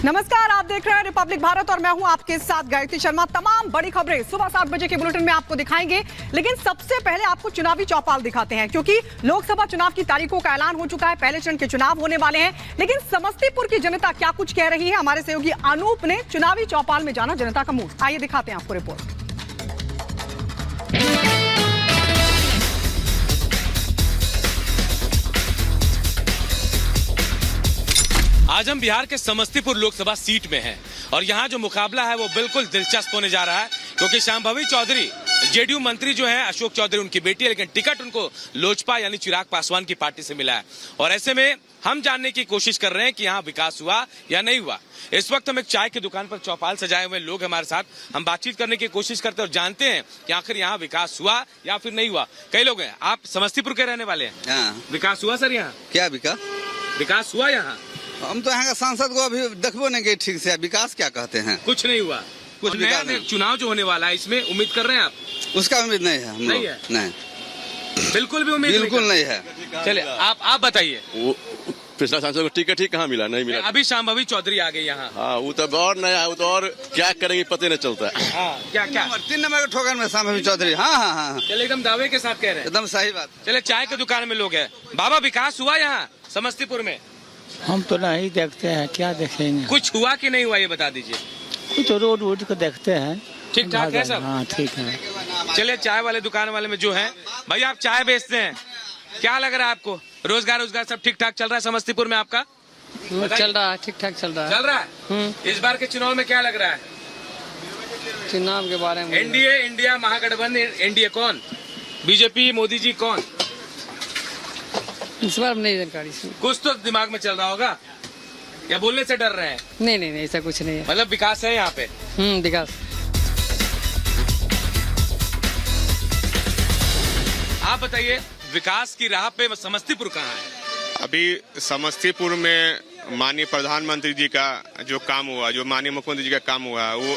नमस्कार, आप देख रहे हैं रिपब्लिक भारत और मैं हूं आपके साथ गायत्री शर्मा। तमाम बड़ी खबरें सुबह 7 बजे के बुलेटिन में आपको दिखाएंगे, लेकिन सबसे पहले आपको चुनावी चौपाल दिखाते हैं, क्योंकि लोकसभा चुनाव की तारीखों का ऐलान हो चुका है। पहले चरण के चुनाव होने वाले हैं, लेकिन समस्तीपुर की जनता क्या कुछ कह रही है, हमारे सहयोगी अनूप ने चुनावी चौपाल में जाना जनता का मूड। आइए दिखाते हैं आपको रिपोर्ट। आज हम बिहार के समस्तीपुर लोकसभा सीट में हैं और यहाँ जो मुकाबला है वो बिल्कुल दिलचस्प होने जा रहा है, क्योंकि शांभवी चौधरी जेडीयू मंत्री जो हैं, अशोक चौधरी उनकी बेटी है, लेकिन टिकट उनको लोजपा यानी चिराग पासवान की पार्टी से मिला है। और ऐसे में हम जानने की कोशिश कर रहे हैं कि यहाँ विकास हुआ या नहीं हुआ। इस वक्त हम एक चाय की दुकान पर चौपाल सजाए हुए लोग हमारे साथ, हम बातचीत करने की कोशिश करते हैं और जानते हैं कि आखिर यहाँ विकास हुआ या फिर नहीं हुआ। कई लोग हैं, आप समस्तीपुर के रहने वाले हैं, विकास हुआ सर यहाँ? क्या विकास हुआ यहाँ? हम तो यहाँ का सांसद को अभी देखबो नहीं गए ठीक से, विकास क्या कहते हैं? कुछ नहीं हुआ। कुछ नया चुनाव जो होने वाला है, इसमें उम्मीद कर रहे हैं आप? उसका उम्मीद नहीं है हम नहीं है? नहीं, बिल्कुल भी उम्मीद बिल्कुल नहीं है। चलिए आप बताइए। वो पिछला सांसद को टिकट ही कहाँ मिला? नहीं मिला। अभी शांभवी चौधरी आ गई यहाँ। हाँ, वो तो और नया है, वो तो और क्या करेंगे पता नहीं चलता है। क्या 3 नंबर के ठोकर में शांभवी चौधरी। हाँ, चलिए, एकदम दावे के साथ कह रहे हैं। एकदम सही बात। चले, चाय की दुकान में लोग हैं। बाबा, विकास हुआ यहाँ समस्तीपुर में? हम तो नहीं देखते हैं, क्या देखेंगे? कुछ हुआ कि नहीं हुआ ये बता दीजिए। कुछ रोड वोड को देखते हैं। ठीक ठाक है सब? हाँ, ठीक है। चलिए, चाय वाले दुकान वाले में जो है, भाई आप चाय बेचते हैं, क्या लग रहा है आपको? रोजगार सब ठीक ठाक चल रहा है समस्तीपुर में आपका? चल रहा है, ठीक ठाक चल रहा है। चल रहा है। इस बार के चुनाव में क्या लग रहा है? चुनाव के बारे में एनडीए, इंडिया महागठबंधन, एनडीए कौन? बीजेपी, मोदी जी कौन? इस बार नहीं जानकारी। कुछ तो दिमाग में चल रहा होगा, या बोलने से डर रहे हैं? नहीं, ऐसा कुछ नहीं है। मतलब विकास है यहाँ पे? विकास। आप बताइए, विकास की राह पे समस्तीपुर कहाँ है? अभी समस्तीपुर में माननीय प्रधानमंत्री जी का जो काम हुआ, जो माननीय मुख्यमंत्री जी का काम हुआ, वो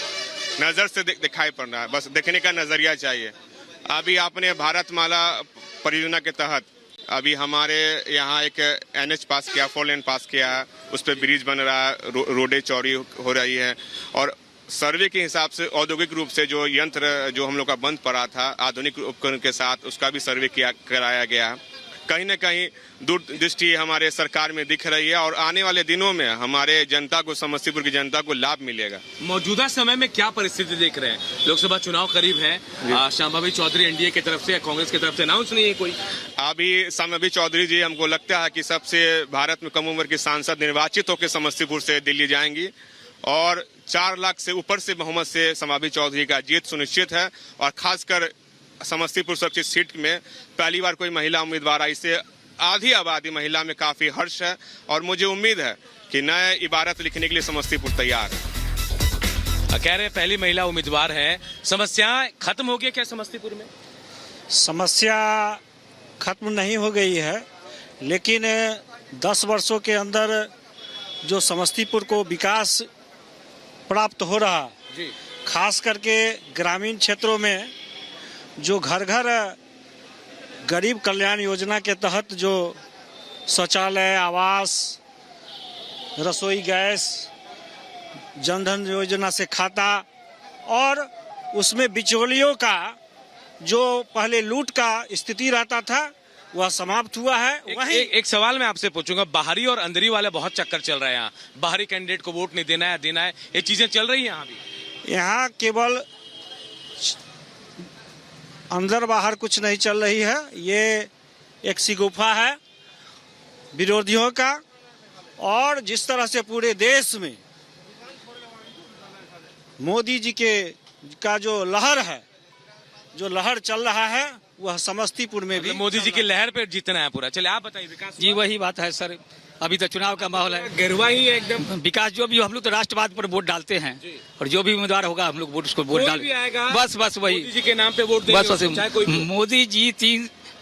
नजर से दिखाई पड़ रहा है। बस देखने का नजरिया चाहिए। अभी आपने भारतमाला परियोजना के तहत अभी हमारे यहाँ एक NH पास किया, 4 लेन पास किया, उस पर ब्रिज बन रहा है, रोडें चौड़ी हो रही है। और सर्वे के हिसाब से औद्योगिक रूप से जो यंत्र जो हम लोग का बंद पड़ा था आधुनिक उपकरण के साथ, उसका भी सर्वे कराया गया। कहीं न कहीं दूरदृष्टि हमारे सरकार में दिख रही है और आने वाले दिनों में हमारे जनता को, समस्तीपुर की जनता को लाभ मिलेगा। मौजूदा समय में क्या परिस्थिति देख रहे हैं? लोकसभा चुनाव करीब है, शांभवी चौधरी एनडीए की तरफ से, कांग्रेस की तरफ से अनाउंस नहीं है कोई? अभी शांभवी चौधरी जी, हमको लगता है कि सबसे भारत में कम उम्र की सांसद निर्वाचित होकर समस्तीपुर से दिल्ली जाएंगी और 4 लाख से ऊपर से बहुमत से शांभवी चौधरी का जीत सुनिश्चित है। और खासकर समस्तीपुर सुरक्षित सीट में पहली बार कोई महिला उम्मीदवार आई, इससे आधी आबादी महिला में काफी हर्ष है और मुझे उम्मीद है कि नए इबारत लिखने के लिए समस्तीपुर तैयार है। कह रहे पहली महिला उम्मीदवार है। समस्याएं खत्म हो गई क्या समस्तीपुर में? समस्या खत्म नहीं हो गई है, लेकिन 10 वर्षों के अंदर जो समस्तीपुर को विकास प्राप्त हो रहा, खास करके ग्रामीण क्षेत्रों में जो घर घर गरीब कल्याण योजना के तहत जो शौचालय, आवास, रसोई गैस, जनधन योजना से खाता, और उसमें बिचौलियों का जो पहले लूट का स्थिति रहता था वह समाप्त हुआ है। वहीं एक सवाल मैं आपसे पूछूंगा, बाहरी और अंदरी वाले बहुत चक्कर चल रहे हैं यहाँ, बाहरी कैंडिडेट को वोट नहीं देना है, ये चीजें चल रही है यहाँ भी? यहाँ केवल अंदर बाहर कुछ नहीं चल रही है, ये एक शिगुफा है विरोधियों का। और जिस तरह से पूरे देश में मोदी जी का जो लहर है, जो लहर चल रहा है, वह समस्तीपुर में भी मोदी जी की लहर पे जीतना है पूरा। चलिए, आप बताइए, विकास जी वही बात है सर, अभी तो चुनाव का माहौल है, गिरवा ही है एकदम। विकास जो भी, हम लोग तो राष्ट्रवाद पर वोट डालते हैं और जो भी उम्मीदवार होगा हम लोग वोट उसको वोट डाल, बस वही मोदी जी के नाम पे वोट बस। मोदी जी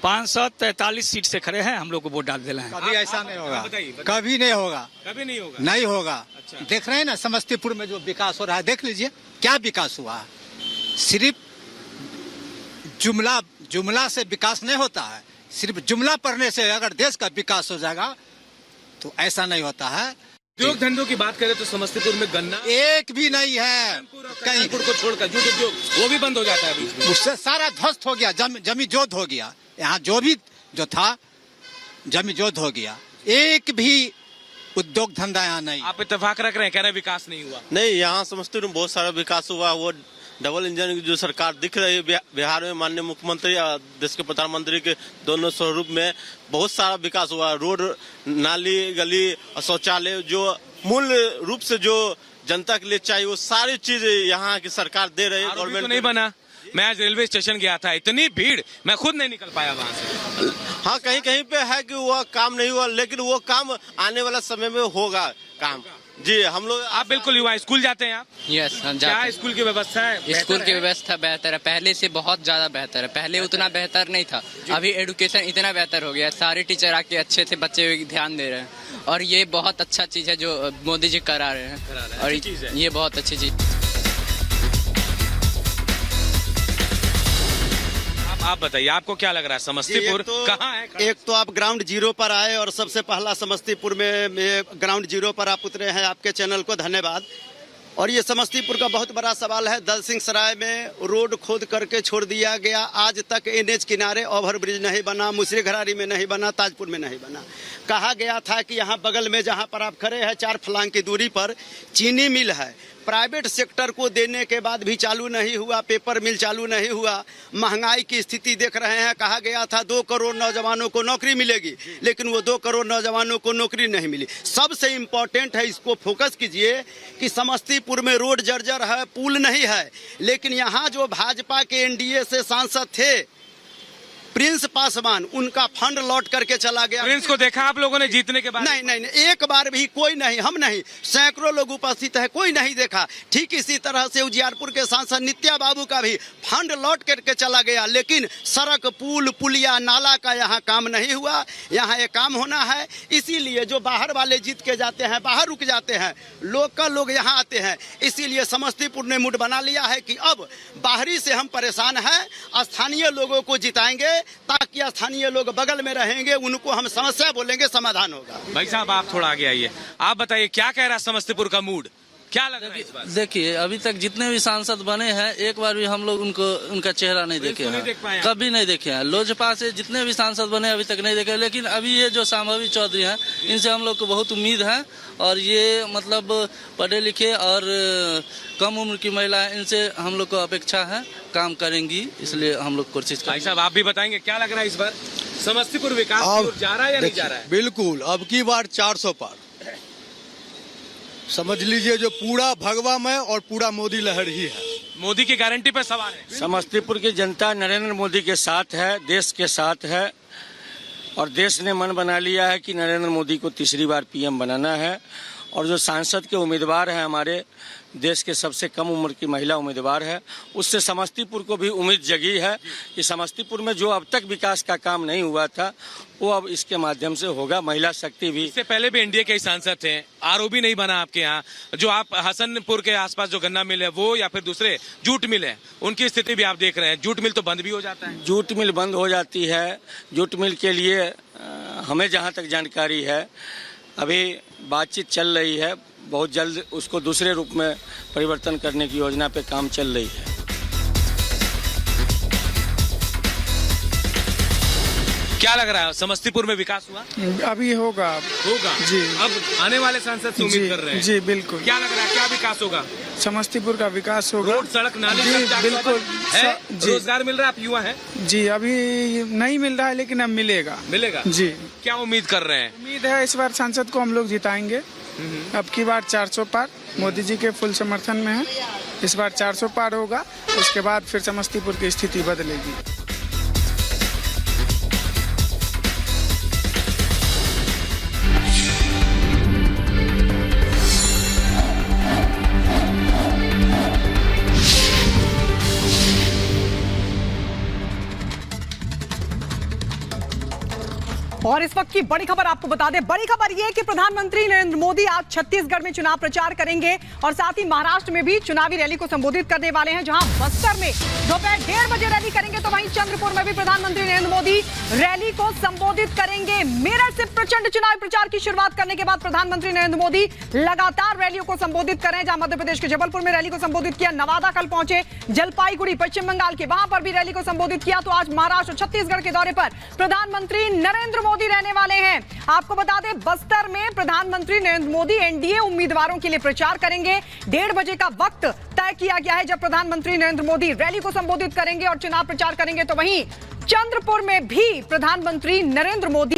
543 सीट से खड़े हैं, हम लोग को वोट डाल देना है। कभी ऐसा नहीं होगा, कभी नहीं होगा, नहीं होगा। देख रहे हैं ना समस्तीपुर में जो विकास हो रहा है, देख लीजिए क्या विकास हुआ है। सिर्फ जुमला से विकास नहीं होता है, सिर्फ जुमला पढ़ने से अगर देश का विकास हो जाएगा तो ऐसा नहीं होता है। उद्योग धंधों की बात करें तो समस्तीपुर में गन्ना एक भी नहीं है कहीं, को छोड़कर जूट उद्योग वो भी बंद हो जाता है बीच में। उससे सारा ध्वस्त हो गया, जमी जोत हो गया। यहाँ जो था जमी जोत हो गया, एक भी उद्योग धंधा यहाँ नहीं। आप इत्तेफाक रख रहे हैं, कह रहे हैं विकास नहीं हुआ। नहीं, यहाँ समस्तीपुर में बहुत सारा विकास हुआ। वो डबल इंजन की जो सरकार दिख रही है बिहार में, माननीय मुख्यमंत्री और देश के प्रधानमंत्री के दोनों स्वरूप में बहुत सारा विकास हुआ। रोड, नाली, गली और शौचालय जो मूल रूप से जो जनता के लिए चाहिए वो सारी चीज यहाँ की सरकार दे रही है। गवर्नमेंट तो नहीं बना। मैं आज रेलवे स्टेशन गया था, इतनी भीड़, मैं खुद नहीं निकल पाया वहाँ से। हाँ, कहीं कहीं पे है कि वो काम नहीं हुआ, लेकिन वो काम आने वाला समय में होगा काम। जी, हम लोग। आप बिल्कुल युवा, स्कूल जाते हैं आप? यस, हम क्या जाते स्कूल की व्यवस्था है? हैं। स्कूल की व्यवस्था बेहतर है, पहले से बहुत ज्यादा बेहतर है। पहले उतना बेहतर नहीं था, अभी एजुकेशन इतना बेहतर हो गया है। सारे टीचर आके अच्छे से बच्चे पे ध्यान दे रहे हैं और ये बहुत अच्छा चीज है जो मोदी जी करा रहे हैं और ये बहुत अच्छी चीज। आप बताइए, आपको क्या लग रहा है समस्तीपुर कहाँ है? एक तो आप ग्राउंड जीरो पर आए और सबसे पहला समस्तीपुर में ग्राउंड जीरो पर आप उतरे हैं, आपके चैनल को धन्यवाद। और ये समस्तीपुर का बहुत बड़ा सवाल है। दल सिंह सराय में रोड खोद करके छोड़ दिया गया, आज तक एनएच किनारे ओवरब्रिज नहीं बना, मुसरी घरारी में नहीं बना, ताजपुर में नहीं बना। कहा गया था कि यहाँ बगल में जहाँ पर आप खड़े हैं 4 फलांग की दूरी पर चीनी मिल है, प्राइवेट सेक्टर को देने के बाद भी चालू नहीं हुआ, पेपर मिल चालू नहीं हुआ। महंगाई की स्थिति देख रहे हैं, कहा गया था 2 करोड़ नौजवानों को नौकरी मिलेगी, लेकिन वो 2 करोड़ नौजवानों को नौकरी नहीं मिली। सबसे इम्पोर्टेंट है, इसको फोकस कीजिए कि समस्तीपुर में रोड जर्जर है, पुल नहीं है, लेकिन यहाँ जो भाजपा के एनडीए से सांसद थे प्रिंस पासवान, उनका फंड लौट करके चला गया। प्रिंस को देखा आप लोगों ने जीतने के बाद? नहीं, एक बार भी कोई नहीं, हम नहीं, सैकड़ों लोग उपस्थित है, कोई नहीं देखा। ठीक इसी तरह से उजियारपुर के सांसद नित्या बाबू का भी फंड लौट करके चला गया, लेकिन सड़क, पुल, पुलिया, नाला का यहाँ काम नहीं हुआ। यहाँ ये काम होना है, इसीलिए जो बाहर वाले जीत के जाते हैं बाहर रुक जाते हैं, लोकल लोग यहाँ आते हैं। इसीलिए समस्तीपुर ने मूड बना लिया है कि अब बाहरी से हम परेशान हैं, स्थानीय लोगों को जिताएंगे, ताकि स्थानीय लोग बगल में रहेंगे, उनको हम समस्या बोलेंगे, समाधान होगा। भाई साहब, आप थोड़ा आगे आइए, आप बताइए क्या कह रहा है समस्तीपुर का मूड, क्या लग रहा है इस बार? देखिए, अभी तक जितने भी सांसद बने हैं एक बार भी हम लोग उनका चेहरा नहीं देखे हैं, कभी नहीं देखे हैं। लोजपा से जितने भी सांसद बने अभी तक नहीं देखे, लेकिन अभी ये जो शांभवी चौधरी हैं, इनसे हम लोग को बहुत उम्मीद है। और ये मतलब पढ़े लिखे और कम उम्र की महिला, इनसे हम लोग को अपेक्षा है, काम करेंगी, इसलिए हम लोग कोशिश करेंगे। भाई साहब, आप भी बताएंगे क्या लग रहा है इस बार समस्तीपुर विकास की ओर जा रहा है या नहीं जा रहा है? बिल्कुल, अब की बार 400 पार समझ लीजिए, जो पूरा भगवामय और पूरा मोदी लहर ही है। मोदी की गारंटी पर सवाल है। समस्तीपुर की जनता नरेंद्र मोदी के साथ है, देश के साथ है, और देश ने मन बना लिया है कि नरेंद्र मोदी को तीसरी बार पीएम बनाना है। और जो सांसद के उम्मीदवार हैं, हमारे देश के सबसे कम उम्र की महिला उम्मीदवार है, उससे समस्तीपुर को भी उम्मीद जगी है कि समस्तीपुर में जो अब तक विकास का काम नहीं हुआ था वो अब इसके माध्यम से होगा। महिला शक्ति भी, इससे पहले भी एनडीए के सांसद थे, आरओबी नहीं बना आपके यहाँ। जो आप हसनपुर के आसपास जो गन्ना मिल है वो, या फिर दूसरे जूट मिल है, उनकी स्थिति भी आप देख रहे हैं, जूट मिल तो बंद भी हो जाता है। जूट मिल बंद हो जाती है। जूट मिल के लिए हमें जहाँ तक जानकारी है अभी बातचीत चल रही है, बहुत जल्द उसको दूसरे रूप में परिवर्तन करने की योजना पे काम चल रही है। क्या लग रहा है समस्तीपुर में विकास हुआ? अभी होगा जी। अब आने वाले सांसद से उम्मीद कर रहे हैं? जी बिल्कुल। क्या लग रहा है, क्या विकास होगा? समस्तीपुर का विकास होगा। रोड, सड़क, नाली, बिल्कुल है। रोजगार मिल रहा है, आप युवा हैं? जी, अभी नहीं मिल रहा है, लेकिन अब मिलेगा जी। क्या उम्मीद कर रहे हैं? उम्मीद है इस बार सांसद को हम लोग जिताएंगे। अब की बार 400 पार मोदी जी के फुल समर्थन में है। इस बार 400 पार होगा, उसके बाद फिर समस्तीपुर की स्थिति बदलेगी। और इस वक्त की बड़ी खबर आपको बता दें, बड़ी खबर यह है कि प्रधानमंत्री नरेंद्र मोदी आज छत्तीसगढ़ में चुनाव प्रचार करेंगे और साथ ही महाराष्ट्र में भी चुनावी रैली को संबोधित करने वाले हैं। जहां बस्तर में दोपहर 1:30 बजे रैली करेंगे तो वहीं चंद्रपुर में भी प्रधानमंत्री नरेंद्र मोदी रैली को संबोधित करेंगे। मेरठ से प्रचंड चुनावी प्रचार की शुरुआत करने के बाद प्रधानमंत्री नरेंद्र मोदी लगातार रैलियों को संबोधित कर रहे हैं। जहां मध्य प्रदेश के जबलपुर में रैली को संबोधित किया, नवादा कल पहुंचे, जलपाईगुड़ी पश्चिम बंगाल के वहां पर भी रैली को संबोधित किया। तो आज महाराष्ट्र और छत्तीसगढ़ के दौरे पर प्रधानमंत्री नरेंद्र मोदी रहने वाले हैं। आपको बता दें, बस्तर में प्रधानमंत्री नरेंद्र मोदी एनडीए उम्मीदवारों के लिए प्रचार करेंगे। 1:30 बजे का वक्त तय किया गया है जब प्रधानमंत्री नरेंद्र मोदी रैली को संबोधित करेंगे और चुनाव प्रचार करेंगे। तो वहीं चंद्रपुर में भी प्रधानमंत्री नरेंद्र मोदी